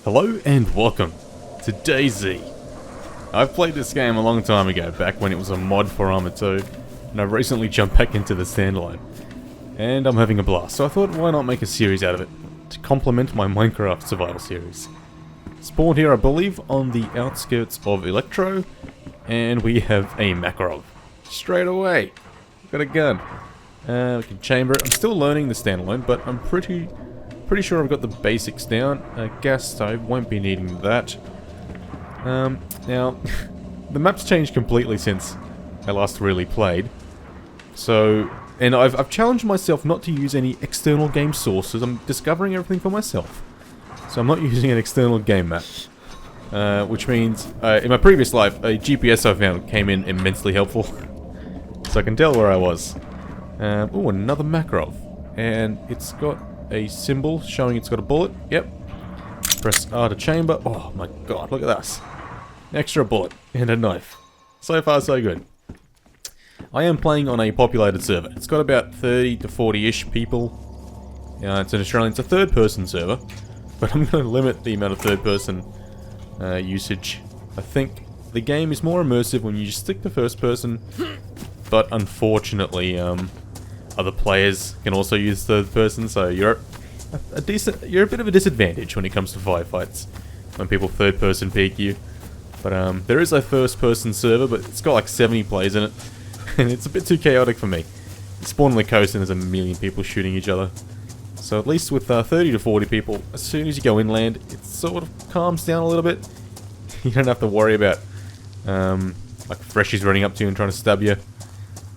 Hello and welcome to DayZ. I've played this game a long time ago, back when it was a mod for Arma 2, and I've recently jumped back into the standalone. And I'm having a blast, so I thought why not make a series out of it, to complement my Minecraft survival series. Spawned here, I believe, on the outskirts of Elektro, and we have a Makarov. Straight away, got a gun. We can chamber it. I'm still learning the standalone, but I'm pretty sure I've got the basics down. A gas stove, won't be needing that. Now, the map's changed completely since I last really played. So, and I've challenged myself not to use any external game sources. I'm discovering everything for myself. So I'm not using an external game map. Which means, in my previous life, a GPS I found came in immensely helpful. So I can tell where I was. Oh, another Makarov. And it's got a symbol showing it's got a bullet. Yep. Press R to chamber. Oh my god, look at this. Extra bullet and a knife. So far, so good. I am playing on a populated server. It's got about 30 to 40-ish people. It's an Australian, it's a third-person server. But I'm going to limit the amount of third-person usage. I think the game is more immersive when you just stick to first-person. But unfortunately, other players can also use third person, so you're a bit of a disadvantage when it comes to firefights when people third person peek you. But there is a first person server, but it's got like 70 players in it, and it's a bit too chaotic for me. You spawn on the coast and there's a million people shooting each other. So at least with 30 to 40 people, as soon as you go inland, it sort of calms down a little bit. You don't have to worry about like freshies running up to you and trying to stab you.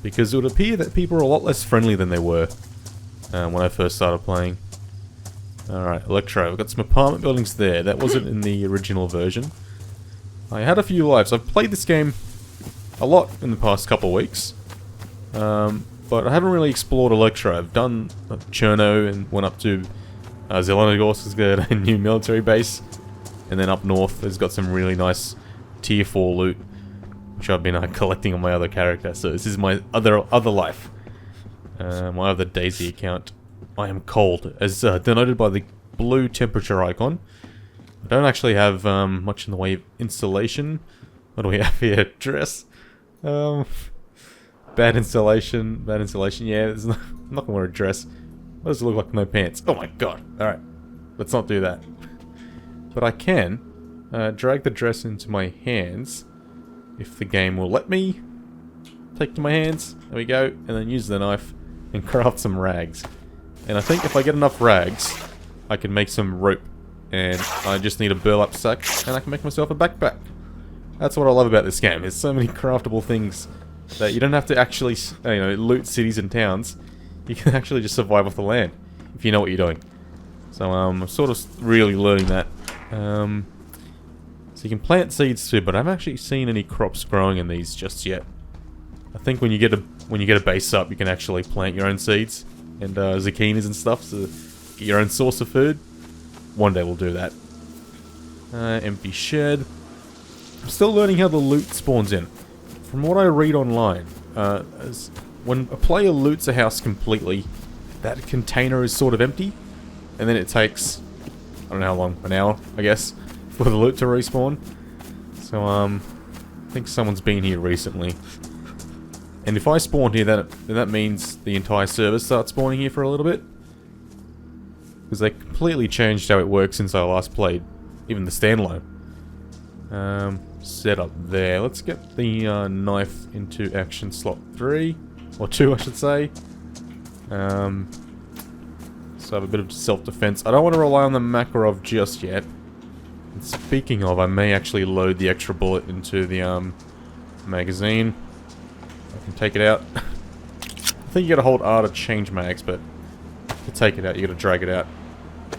Because it would appear that people are a lot less friendly than they were when I first started playing. Alright, Elektro. We've got some apartment buildings there. That wasn't in the original version. I had a few lives. I've played this game a lot in the past couple of weeks. But I haven't really explored Elektro. I've done Chernarus and went up to Chernarus has got a new military base. And then up north has got some really nice tier 4 loot, which I've been collecting on my other character. So this is my other life. My other DayZ account. I am cold, as denoted by the blue temperature icon. I don't actually have much in the way of insulation. What do we have here? Dress. Bad insulation. Yeah, I'm not gonna wear a dress. What does it look like? No pants. Oh my god. Alright. Let's not do that. But I can drag the dress into my hands. If the game will let me take to my hands, there we go, and then use the knife and craft some rags. And I think if I get enough rags, I can make some rope. And I just need a burlap sack, and I can make myself a backpack. That's what I love about this game. There's so many craftable things that you don't have to actually, loot cities and towns. You can actually just survive off the land if you know what you're doing. So I'm sort of really learning that. So you can plant seeds too, but I haven't actually seen any crops growing in these just yet. I think when you get a base up, you can actually plant your own seeds and zucchinis and stuff to get your own source of food. One day we'll do that. Empty shed. I'm still learning how the loot spawns in. From what I read online, when a player loots a house completely, that container is sort of empty, and then it takes, I don't know how long, an hour, I guess, for the loot to respawn. So, I think someone's been here recently. And if I spawn here, then that means the entire server starts spawning here for a little bit. Because they completely changed how it works since I last played. Even the standalone. Set up there. Let's get the knife into action slot 3. Or 2, I should say. So I have a bit of self-defense. I don't want to rely on the Makarov just yet. And speaking of, I may actually load the extra bullet into the magazine. I can take it out. I think you gotta hold R to change mags, but to take it out, you gotta drag it out.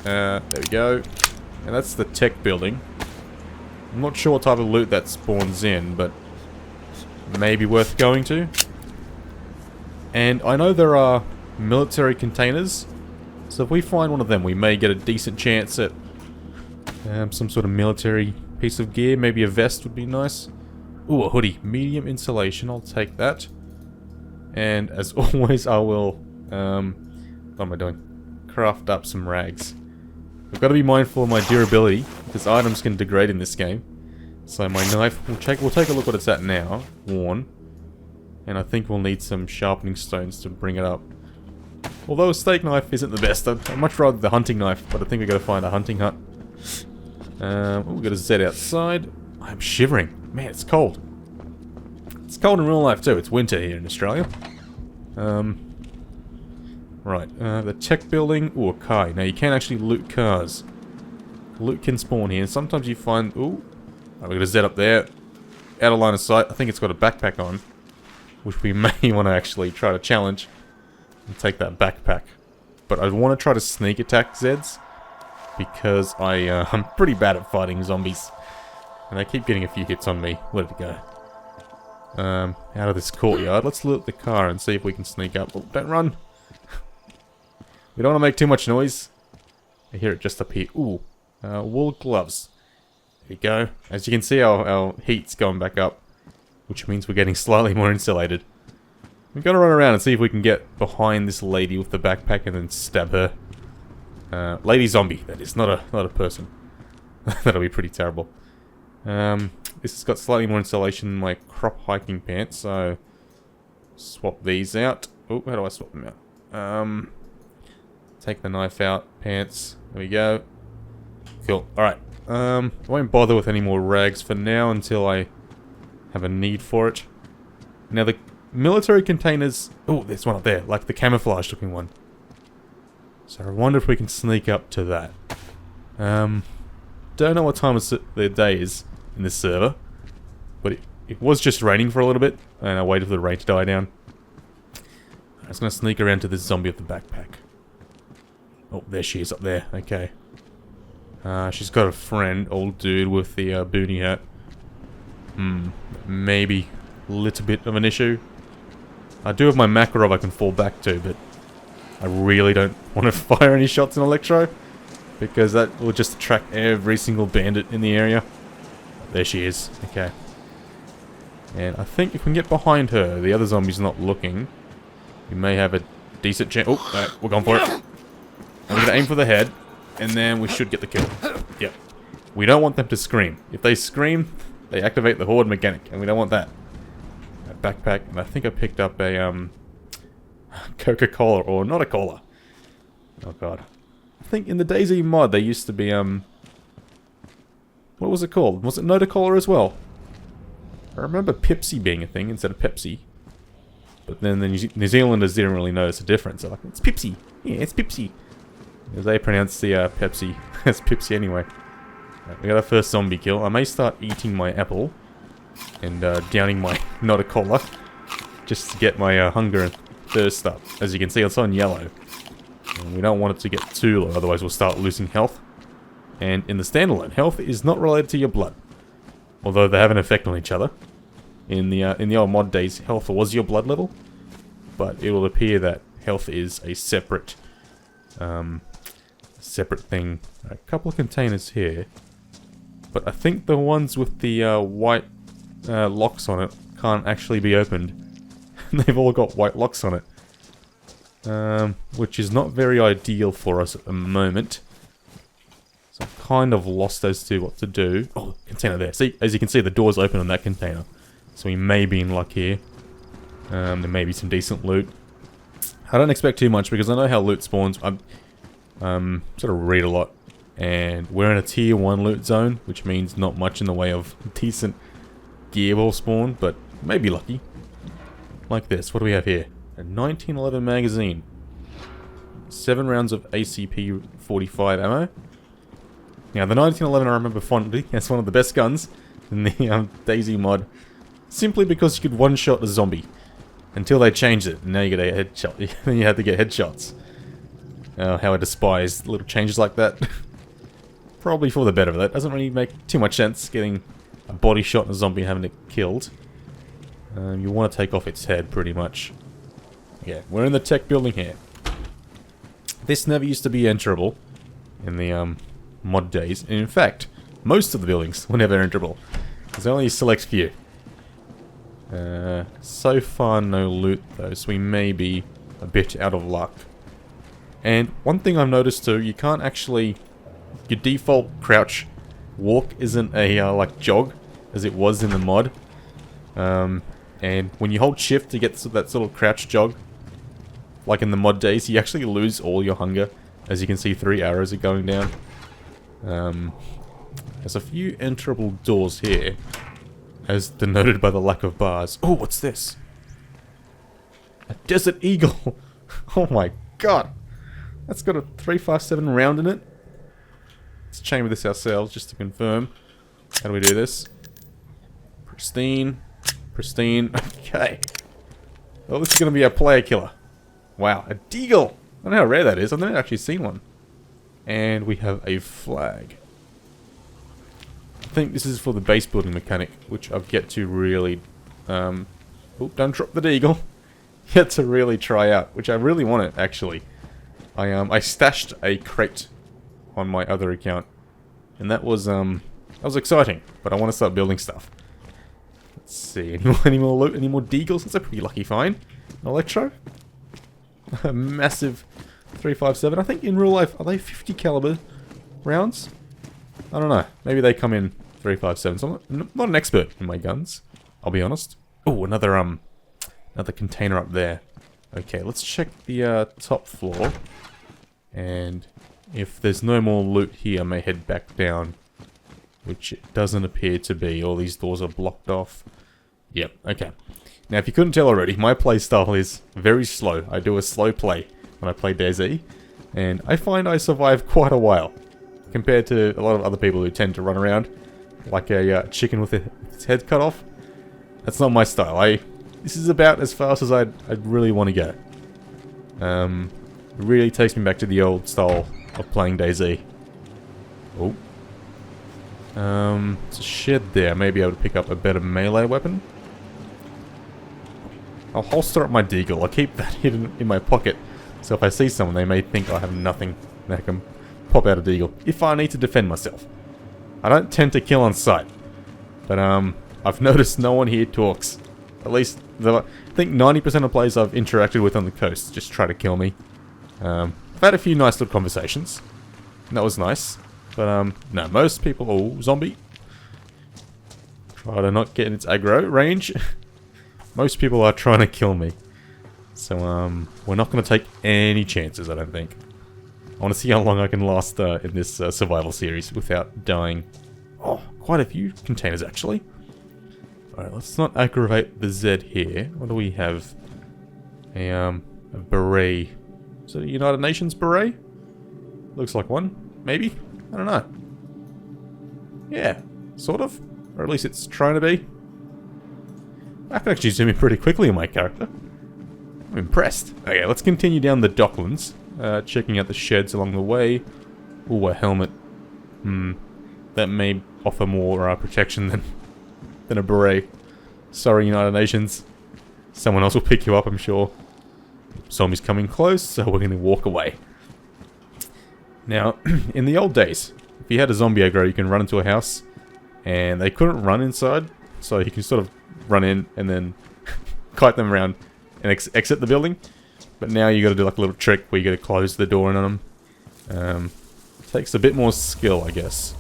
There we go. And that's the tech building. I'm not sure what type of loot that spawns in, but maybe worth going to. And I know there are military containers, so if we find one of them, we may get a decent chance at some sort of military piece of gear. Maybe a vest would be nice. Ooh, a hoodie. Medium insulation, I'll take that. And as always, I will, what am I doing? Craft up some rags. I've got to be mindful of my durability. because items can degrade in this game. So my knife, we'll take a look what it's at now. Worn. And I think we'll need some sharpening stones to bring it up. Although a steak knife isn't the best, I'd much rather the hunting knife, but I think we've got to find a hunting hut. We've got a Z outside. I'm shivering. Man, it's cold. It's cold in real life too. It's winter here in Australia. Right, the tech building. Ooh, a car. Now you can actually loot cars. Loot can spawn here. Sometimes you find... Ooh. Oh, we've got a Z up there. Out of line of sight. I think it's got a backpack on. Which we may want to actually try to challenge. And take that backpack. But I want to try to sneak attack Zeds. Because I'm pretty bad at fighting zombies. And they keep getting a few hits on me. Where did it go? Out of this courtyard. Let's loot the car and see if we can sneak up. Oh, don't run. We don't want to make too much noise. I hear it just up here. Ooh. Wool gloves. There you go. As you can see, our heat's going back up. Which means we're getting slightly more insulated. We've got to run around and see if we can get behind this lady with the backpack and then stab her. Lady zombie, that is. Not a person. That'll be pretty terrible. This has got slightly more insulation than my crop hiking pants, so... Swap these out. Oh, how do I swap them out? Take the knife out. Pants. There we go. Cool. Alright. I won't bother with any more rags for now until I have a need for it. Now the military containers... Oh, there's one up there. Like the camouflage looking one. So I wonder if we can sneak up to that. Don't know what time of the day is in this server. But it was just raining for a little bit. And I waited for the rain to die down. I'm just going to sneak around to this zombie with the backpack. Oh, there she is up there. Okay. She's got a friend, old dude with the boonie hat. Maybe a little bit of an issue. I do have my Makarov I can fall back to, but I really don't want to fire any shots in Elektro, because that will just attract every single bandit in the area. There she is. Okay. And I think if we can get behind her, the other zombie's not looking, we may have a decent chance. Oh, no, we're going for it. And we're going to aim for the head, and then we should get the kill. Yep. We don't want them to scream. If they scream, they activate the horde mechanic, and we don't want that. A backpack, and I think I picked up a Coca-Cola, or not a cola. Oh god. I think in the DayZ mod they used to be what was it called? Was it Noda-Cola as well? I remember Pepsi being a thing instead of Pepsi. But then the New Zealanders didn't really notice a difference. They're like, it's Pepsi. Yeah, it's Pepsi. As they pronounce the Pepsi as Pepsi anyway. Right, we got our first zombie kill. I may start eating my apple and downing my Noda-Cola just to get my hunger and thirst up. As you can see, it's on yellow. And we don't want it to get too low, otherwise we'll start losing health. And in the standalone, health is not related to your blood. Although they have an effect on each other. In the old mod days, health was your blood level. But it will appear that health is a separate thing. A couple of containers here. But I think the ones with the white locks on it can't actually be opened. They've all got white locks on it. Which is not very ideal for us at the moment. So I'm kind of lost as to what to do. Oh, container there. See, as you can see, the door's open on that container. So we may be in luck here. There may be some decent loot. I don't expect too much because I know how loot spawns. I sort of read a lot. And we're in a tier 1 loot zone, which means not much in the way of decent gear will spawn, but maybe lucky. Like this. What do we have here? A 1911 magazine. 7 rounds of ACP-45 ammo. Now, the 1911 I remember fondly as one of the best guns in the DayZ mod. Simply because you could one-shot a zombie. Until they changed it, and now you get a headshot. Then you had to get headshots. How I despise little changes like that. Probably for the better of that. Doesn't really make too much sense, getting a body shot in a zombie and having it killed. You want to take off its head, pretty much. Yeah, we're in the tech building here. This never used to be enterable in the mod days. And in fact, most of the buildings were never enterable. There's only a select few. So far, no loot though, so we may be a bit out of luck. And one thing I've noticed too, you can't actually... Your default crouch walk isn't a like jog as it was in the mod. And when you hold shift to get that sort of crouch jog, like in the mod days, you actually lose all your hunger. As you can see, 3 arrows are going down. There's a few enterable doors here, as denoted by the lack of bars. Oh, what's this? A desert eagle! Oh my god! That's got a 357 round in it. Let's chamber this ourselves just to confirm. How do we do this? Pristine. Pristine. Okay. Well, this is going to be a player killer. Wow, a deagle! I don't know how rare that is. I've never actually seen one. And we have a flag. I think this is for the base building mechanic, which I've yet to really... oh, don't drop the deagle. Yet to really try out, which I really want it, actually. I stashed a crate on my other account. And that was exciting, but I want to start building stuff. Let's see, any more loot, any more deagles? That's a pretty lucky find. An Elektro? A massive 357. I think in real life, are they 50 caliber rounds? I don't know. Maybe they come in 357. So I'm not an expert in my guns, I'll be honest. Oh, another container up there. Okay, let's check the top floor. And if there's no more loot here, I may head back down. Which it doesn't appear to be. All these doors are blocked off. Yep, okay. Now, if you couldn't tell already, my play style is very slow. I do a slow play when I play DayZ. And I find I survive quite a while. Compared to a lot of other people who tend to run around like a chicken with its head cut off. That's not my style. This is about as fast as I'd really want to go. It really takes me back to the old style of playing DayZ. Oh. It's a shed there. I may be able to pick up a better melee weapon. I'll holster up my deagle. I'll keep that hidden in my pocket. So if I see someone, they may think I have nothing. And I can pop out a deagle. If I need to defend myself. I don't tend to kill on sight. But I've noticed no one here talks. At least, I think 90% of players I've interacted with on the coast just try to kill me. I've had a few nice little conversations. And that was nice. But, no, most people... Oh, zombie. Try to not get in its aggro range. Most people are trying to kill me. So, we're not going to take any chances, I don't think. I want to see how long I can last in this survival series without dying. Oh, quite a few containers, actually. Alright, let's not aggravate the Z here. What do we have? A beret. Is it a United Nations beret? Looks like one. Maybe? I don't know. Yeah, sort of. Or at least it's trying to be. I can actually zoom in pretty quickly in my character. I'm impressed. Okay, let's continue down the docklands. Checking out the sheds along the way. Ooh, a helmet. That may offer more protection than a beret. Sorry, United Nations. Someone else will pick you up, I'm sure. Zombies coming close, so we're going to walk away. Now, in the old days, if you had a zombie aggro, you can run into a house, and they couldn't run inside, so you can sort of run in and then kite them around and exit the building. But now you got to do like a little trick where you got to close the door in on them. Takes a bit more skill, I guess.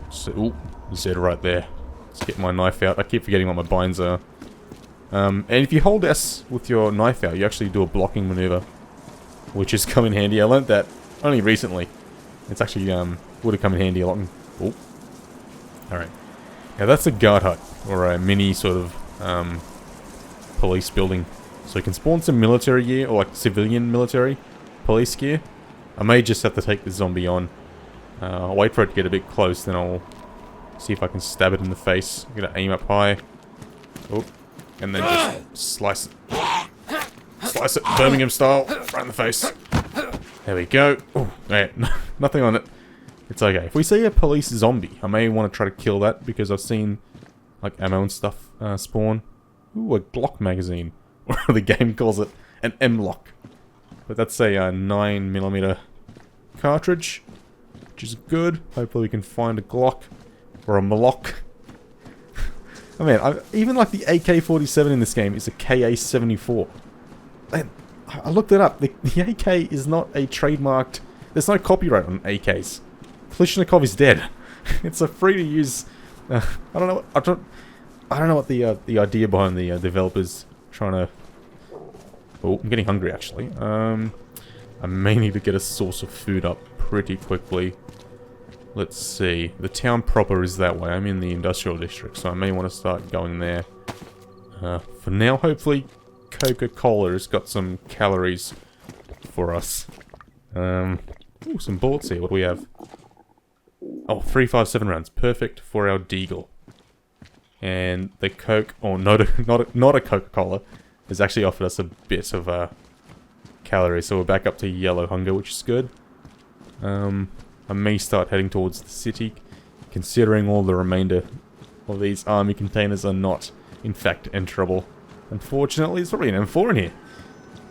So, ooh, Z right there. Let's get my knife out. I keep forgetting what my binds are. And if you hold S with your knife out, you actually do a blocking maneuver, which has come in handy. I learnt that only recently. It's actually would have come in handy a lot. Oh, all right. Now that's a guard hut or a mini sort of police building. So you can spawn some military gear or like civilian military police gear. I may just have to take the zombie on. I'll wait for it to get a bit close, then I'll see if I can stab it in the face. I'm gonna aim up high. Oh, and then just slice it. Slice it, Birmingham style, right in the face. There we go. Oh, yeah, nothing on it. It's okay. If we see a police zombie, I may want to try to kill that because I've seen like ammo and stuff spawn. Ooh, a Glock magazine. Or the game calls it an M-lock. But that's a 9mm cartridge, which is good. Hopefully we can find a Glock or a Malock. I mean, even like the AK-47 in this game is a KA-74. Man, I looked it up. The AK is not a trademarked... There's no copyright on AKs. Kalashnikov is dead. It's a free to use. I don't know. I don't know what the idea behind the developers trying to. Oh, I'm getting hungry actually. I may need to get a source of food up pretty quickly. Let's see. The town proper is that way. I'm in the industrial district, so I may want to start going there. For now, hopefully, Coca-Cola has got some calories for us. Ooh, some bullets here. What do we have? Oh, 357 rounds. Perfect for our deagle. And the Coke, or not a Coca-Cola, has actually offered us a bit of calories, so we're back up to yellow hunger, which is good. I may start heading towards the city, considering all the remainder of these army containers are not, in fact, enterable. Unfortunately, there's probably an M4 in here.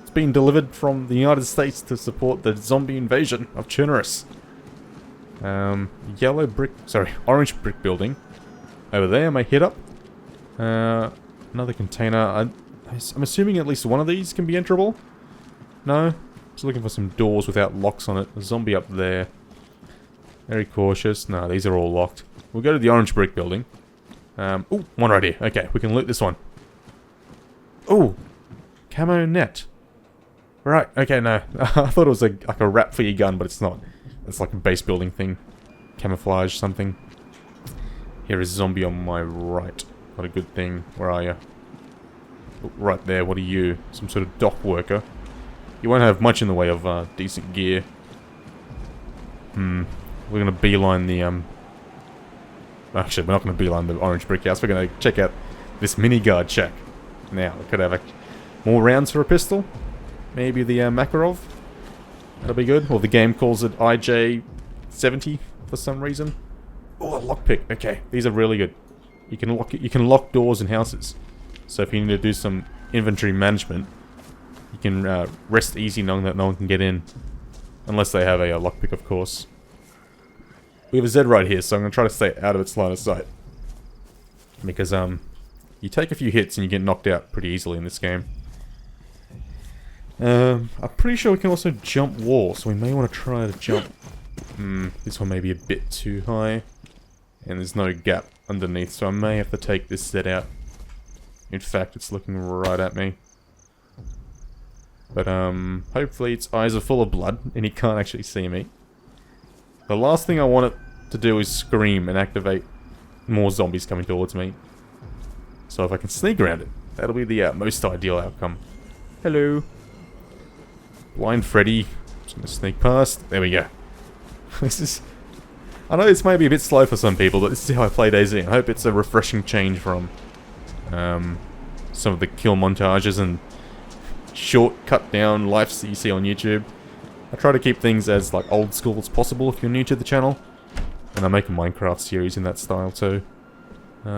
It's been delivered from the United States to support the zombie invasion of Chernarus. Orange brick building. Over there, I may hit up. Another container. I'm assuming at least one of these can be enterable. No? Just looking for some doors without locks on it. A zombie up there. Very cautious. No, these are all locked. We'll go to the orange brick building. Ooh, one right here. Okay, we can loot this one. Ooh, camo net. Right, okay, no. I thought it was like a wrap for your gun, but it's not. It's like a base building thing. Camouflage something. Here is a zombie on my right. Not a good thing. Where are you? Oh, right there, what are you? Some sort of dock worker. You won't have much in the way of decent gear. We're gonna beeline the actually, we're not gonna beeline the orange brick house. We're gonna check out this mini guard shack. Now, we could have more rounds for a pistol. Maybe the Makarov. That'll be good. Well, the game calls it IJ-70 for some reason. Oh, a lockpick. Okay, these are really good. You can lock doors in houses. So if you need to do some inventory management, you can rest easy knowing that no one can get in. Unless they have a lockpick, of course. We have a Z right here, so I'm going to try to stay out of its line of sight. Because, you take a few hits and you get knocked out pretty easily in this game. I'm pretty sure we can also jump walls, so we may want to try to jump. This one may be a bit too high. And there's no gap underneath, so I may have to take this Z out. In fact, it's looking right at me. But, hopefully its eyes are full of blood, and he can't actually see me. The last thing I want it to do is scream and activate more zombies coming towards me. So if I can sneak around it, that'll be the most ideal outcome. Hello. Blind Freddy. Just gonna sneak past. There we go. This is... I know this may be a bit slow for some people, but this is how I play DayZ. I hope it's a refreshing change from some of the kill montages and short, cut down lives that you see on YouTube. I try to keep things as like old school as possible if you're new to the channel. And I make a Minecraft series in that style too.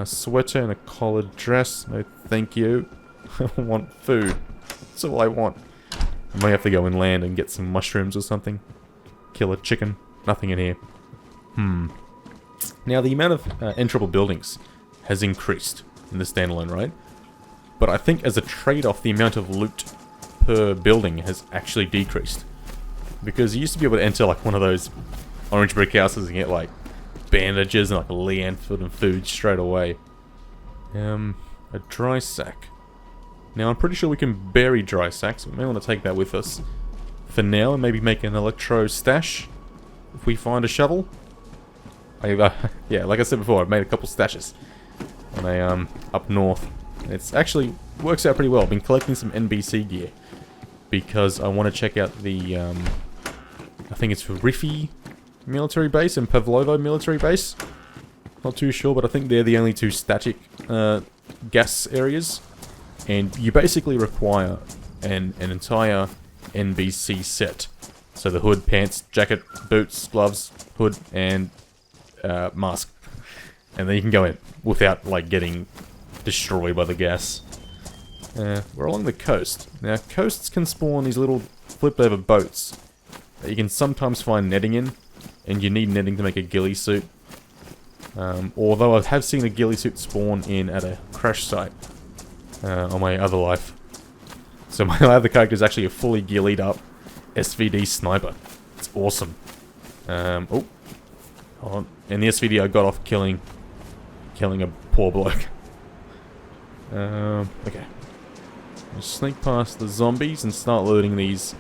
Sweater and a collared dress. No thank you. I want food. That's all I want. I may have to go inland and get some mushrooms or something. Kill a chicken. Nothing in here. Now the amount of enterable buildings has increased in the standalone, right? But I think as a trade-off, the amount of loot per building has actually decreased. Because you used to be able to enter like one of those orange brick houses and get like bandages and like a lian and food straight away. A dry sack. Now I'm pretty sure we can bury dry sacks. We may want to take that with us for now and maybe make an Elektro stash if we find a shovel. Yeah, like I said before, I've made a couple stashes when I up north. It's actually works out pretty well. I've been collecting some NBC gear because I want to check out the I think it's Riffy military base and Pavlovo military base. Not too sure, but I think they're the only two static gas areas. And you basically require an entire NBC set. So the hood, pants, jacket, boots, gloves, hood, and mask. And then you can go in without like getting destroyed by the gas. We're along the coast. Now coasts can spawn these little flip over boats that you can sometimes find netting in. And you need netting to make a ghillie suit. Although I have seen a ghillie suit spawn in at a crash site on my other life. So my other character is actually a fully ghillied up SVD sniper. It's awesome. Oh, Oh, in this video I got off killing a poor bloke. Okay. I'll sneak past the zombies and start looting these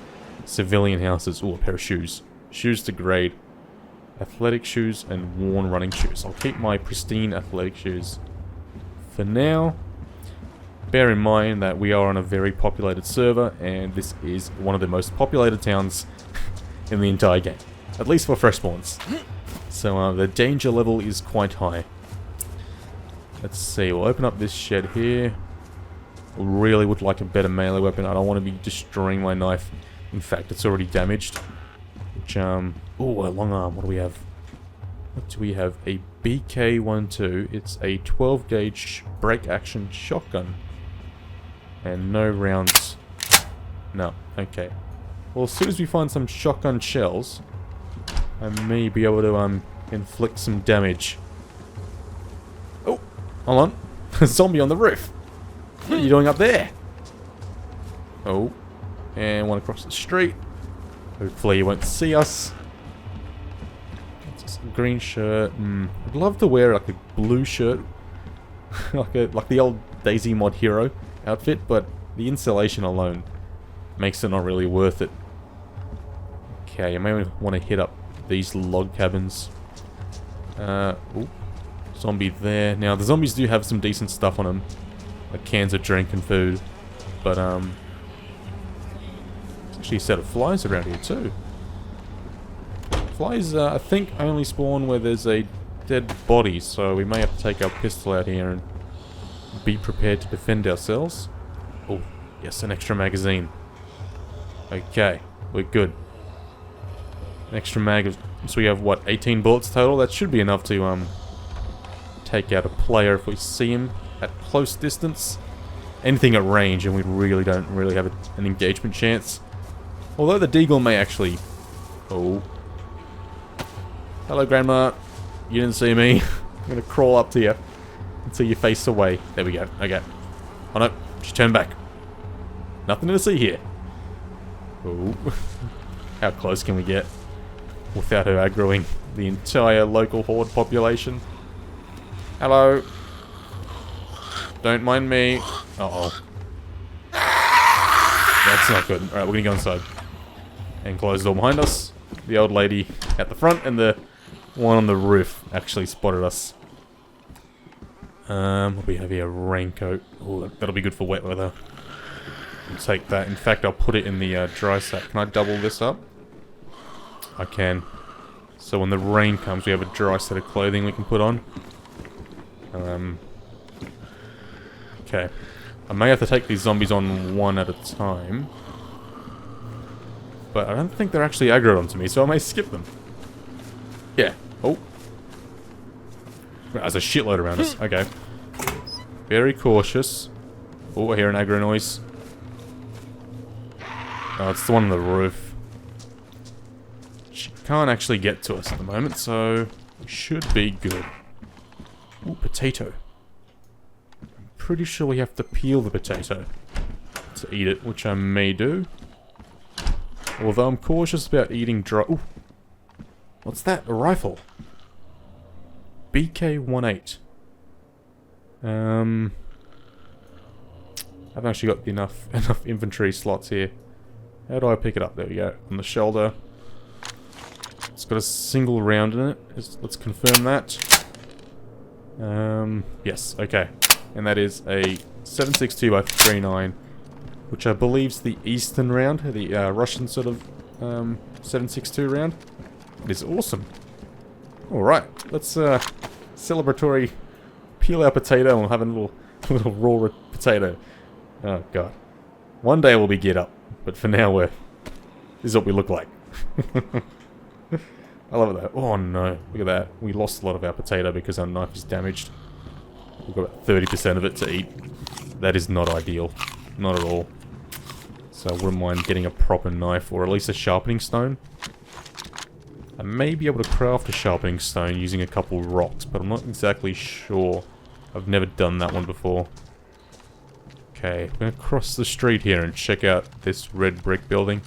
civilian houses. Ooh, a pair of shoes. Shoes to grade. Athletic shoes and worn running shoes. I'll keep my pristine athletic shoes for now. Bear in mind that we are on a very populated server, and this is one of the most populated towns in the entire game. At least for fresh spawns. So the danger level is quite high. Let's see, we'll open up this shed here. Really would like a better melee weapon. I don't want to be destroying my knife. In fact, it's already damaged. Which, ooh, a long arm. What do we have? What do we have? A BK-12. It's a 12 gauge break action shotgun. And no rounds. No, okay. Well, as soon as we find some shotgun shells, I may be able to, inflict some damage. Oh, hold on. A zombie on the roof. What are you doing up there? Oh, and one across the street. Hopefully you won't see us. It's a green shirt. I'd love to wear like a blue shirt, like the old DayZ Mod hero outfit, but the insulation alone makes it not really worth it. Okay, I may want to hit up these log cabins. Ooh, zombie there. Now the zombies do have some decent stuff on them, like cans of drink and food, but there's actually a set of flies around here too. Flies, I think, only spawn where there's a dead body, so we may have to take our pistol out here and be prepared to defend ourselves. Oh, yes, an extra magazine. Okay, we're good. An extra mag, so we have, what, 18 bullets total? That should be enough to, take out a player if we see him at close distance. Anything at range, and we really don't have an engagement chance. Although the deagle may actually... Oh. Hello, Grandma. You didn't see me. I'm gonna crawl up to you until you face away. There we go. Okay. Oh no, she turned back. Nothing to see here. Oh. How close can we get without her aggroing the entire local horde population? Hello. Don't mind me. Uh-oh. That's not good. Alright, we're gonna go inside. And close the door behind us. The old lady at the front and the one on the roof actually spotted us. What do we have here? Raincoat. Ooh, that'll be good for wet weather. We'll take that. In fact, I'll put it in the dry sack. Can I double this up? I can. So when the rain comes, we have a dry set of clothing we can put on. Okay. I may have to take these zombies on one at a time. But I don't think they're actually aggroed onto me, so I may skip them. Yeah. Oh. There's a shitload around us. Okay. Very cautious. Oh, I hear an aggro noise. Oh, it's the one on the roof. She can't actually get to us at the moment, so we should be good. Ooh, potato. I'm pretty sure we have to peel the potato to eat it, which I may do. Although I'm cautious about eating dry... Ooh. What's that? A rifle. BK-18. I haven't actually got enough inventory slots here. How do I pick it up? There we go. On the shoulder. It's got a single round in it. Let's confirm that. Yes, okay. And that is a 7.62x39, which I believe is the Eastern round, the Russian sort of 7.62 round. It is awesome. Alright, let's celebratory peel our potato and we'll have a little raw potato. Oh god. One day we'll be geared up, but for now this is what we look like. I love it though. Oh no, look at that. We lost a lot of our potato because our knife is damaged. We've got about 30% of it to eat. That is not ideal. Not at all. So I wouldn't mind getting a proper knife, or at least a sharpening stone. I may be able to craft a sharpening stone using a couple rocks, but I'm not exactly sure. I've never done that one before. Okay, I'm going to cross the street here and check out this red brick building.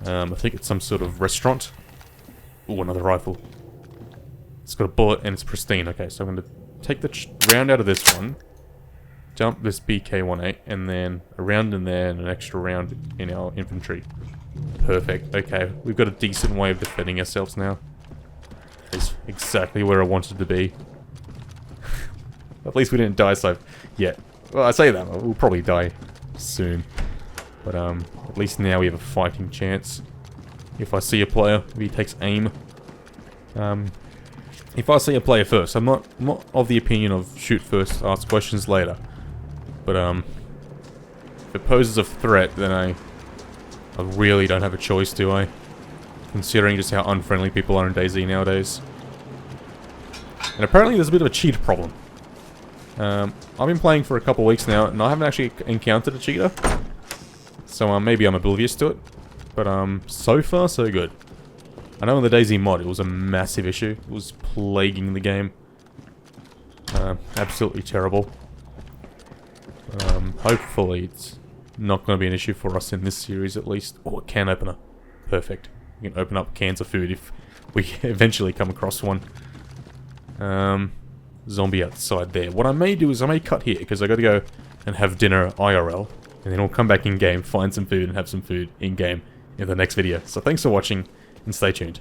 I think it's some sort of restaurant. Ooh, another rifle. It's got a bullet and it's pristine. Okay, so I'm going to take the round out of this one, dump this BK-18, and then a round in there and an extra round in our infantry. Perfect. Okay, we've got a decent way of defending ourselves now. It's exactly where I wanted to be. At least we didn't die so yet. Well, I say that, we'll probably die soon. But at least now we have a fighting chance. If I see a player, if he takes aim. If I see a player first, I'm not of the opinion of shoot first, ask questions later. But if it poses a threat, then I really don't have a choice, do I? Considering just how unfriendly people are in DayZ nowadays. And apparently there's a bit of a cheater problem. I've been playing for a couple weeks now, and I haven't actually encountered a cheater. So maybe I'm oblivious to it. But so far so good. I know in the DayZ mod it was a massive issue. It was plaguing the game. Absolutely terrible. Hopefully it's not going to be an issue for us in this series at least. Oh, a can opener. Perfect. We can open up cans of food if we eventually come across one. Zombie outside there. What I may do is I may cut here because I got to go and have dinner IRL. And then I'll come back in game, find some food and have some food in game in the next video. So thanks for watching and stay tuned.